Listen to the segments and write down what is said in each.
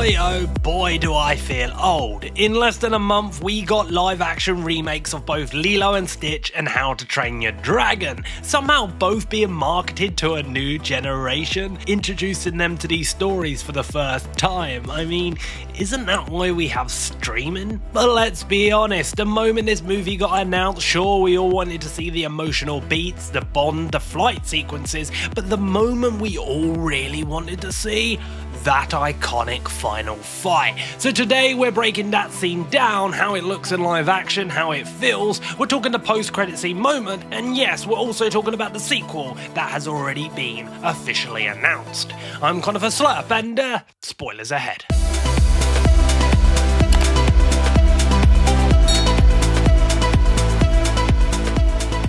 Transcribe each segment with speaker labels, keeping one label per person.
Speaker 1: Boy oh boy do I feel old. In less than a month we got live action remakes of both Lilo and Stitch and How to Train Your Dragon, somehow both being marketed to a new generation, introducing them to these stories for the first time. I mean, isn't that why we have streaming? But let's be honest, the moment this movie got announced, sure we all wanted to see the emotional beats, the bond, the flight sequences, but the moment we all really wanted to see, that iconic final fight. So today we're breaking that scene down, how it looks in live action, how it feels, we're talking the post-credit scene moment, and yes, we're also talking about the sequel that has already been officially announced. I'm Connor for SLUURP, and spoilers ahead.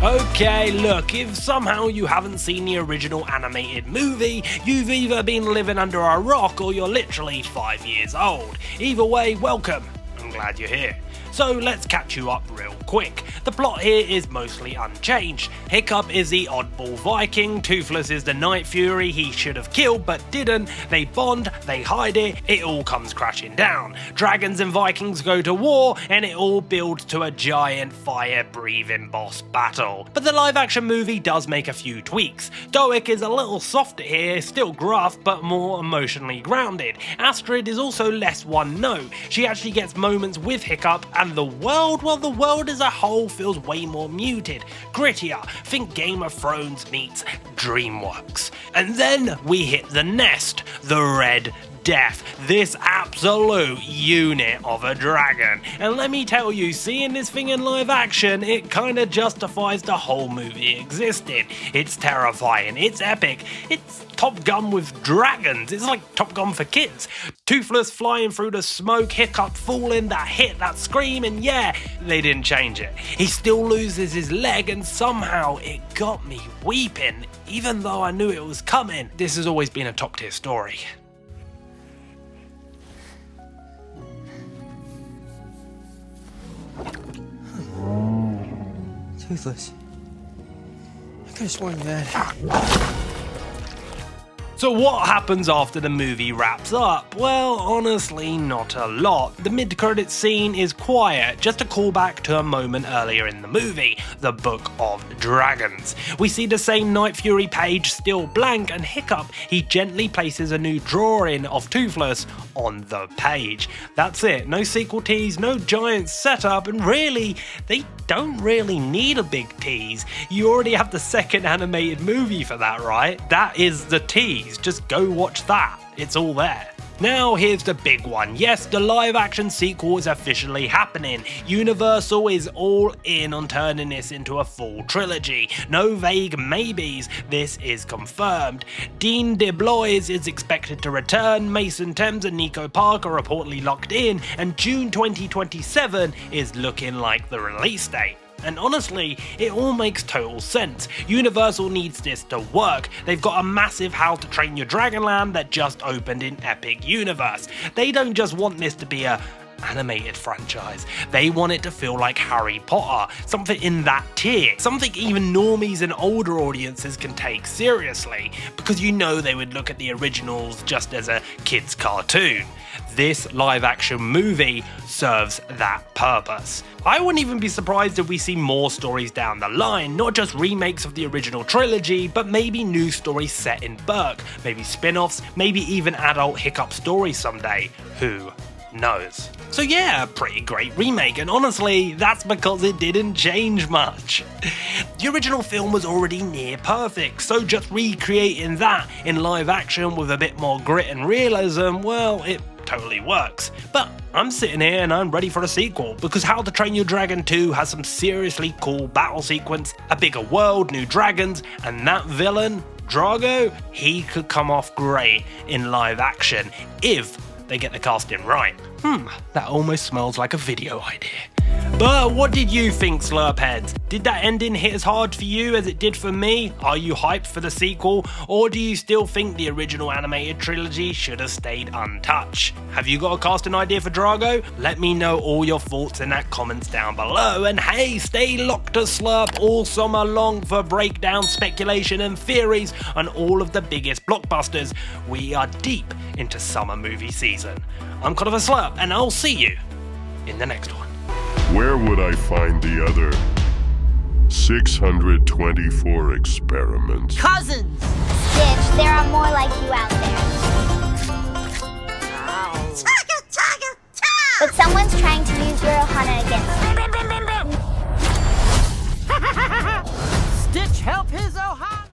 Speaker 1: Okay, look, if somehow you haven't seen the original animated movie, you've either been living under a rock or you're literally 5 years old. Either way, welcome. I'm glad you're here. So let's catch you up real quick. The plot here is mostly unchanged. Hiccup is the oddball Viking, Toothless is the Night Fury he should have killed but didn't, they bond, they hide it all comes crashing down. Dragons and Vikings go to war, and it all builds to a giant fire-breathing boss battle. But the live-action movie does make a few tweaks. Stoic is a little softer here, still gruff, but more emotionally grounded. Astrid is also less one-note. She actually gets moments with Hiccup, and the world, well, the world as a whole feels way more muted, grittier. Think Game of Thrones meets DreamWorks. And then we hit the nest, the Red Death, this absolute unit of a dragon. And let me tell you, seeing this thing in live action, it kinda justifies the whole movie existing. It's terrifying, it's epic, it's Top Gun with dragons, it's like Top Gun for kids. Toothless flying through the smoke, Hiccup falling, that hit, that scream, and yeah, they didn't change it. He still loses his leg, and somehow it got me weeping, even though I knew it was coming. This has always been a top tier story.
Speaker 2: Toothless. I could have sworn you had.
Speaker 1: So what happens after the movie wraps up? Well, honestly, not a lot. The mid-credits scene is quiet, just a callback to a moment earlier in the movie, the Book of Dragons. We see the same Night Fury page still blank, and Hiccup, he gently places a new drawing of Toothless on the page. That's it, no sequel tease, no giant setup, and really, they don't really need a big tease. You already have the second animated movie for that, right? That is the tease, just go watch that, it's all there. Now here's the big one. Yes, the live action sequel is officially happening. Universal is all in on turning this into a full trilogy. No vague maybes, this is confirmed. Dean DeBlois is expected to return, Mason Thames and Nico Park are reportedly locked in, and June 2027 is looking like the release date. And honestly, it all makes total sense. Universal needs this to work. They've got a massive How to Train Your Dragon land that just opened in Epic Universe. They don't just want this to be a animated franchise. They want it to feel like Harry Potter, something in that tier, something even normies and older audiences can take seriously, because you know they would look at the originals just as a kid's cartoon. This live action movie serves that purpose. I wouldn't even be surprised if we see more stories down the line, not just remakes of the original trilogy, but maybe new stories set in Berk, maybe spin-offs, maybe even adult Hiccup stories someday. Who knows? So yeah, pretty great remake, and honestly, that's because it didn't change much. The original film was already near perfect, so just recreating that in live action with a bit more grit and realism, well, it totally works. But I'm sitting here and I'm ready for a sequel, because How to Train Your Dragon 2 has some seriously cool battle sequence, a bigger world, new dragons, and that villain, Drago, he could come off great in live action if they get the casting right. That almost smells like a video idea. But what did you think, SLUURP Heads? Did that ending hit as hard for you as it did for me? Are you hyped for the sequel? Or do you still think the original animated trilogy should have stayed untouched? Have you got a casting idea for Drago? Let me know all your thoughts in that comments down below. And hey, stay locked to SLUURP all summer long for breakdown, speculation and theories on all of the biggest blockbusters. We are deep into summer movie season. I'm Connor SLUURP and I'll see you in the next one.
Speaker 3: Where would I find the other 624 experiments?
Speaker 4: Cousins!
Speaker 5: Stitch, there are more like you out there. But someone's trying to use your Ohana against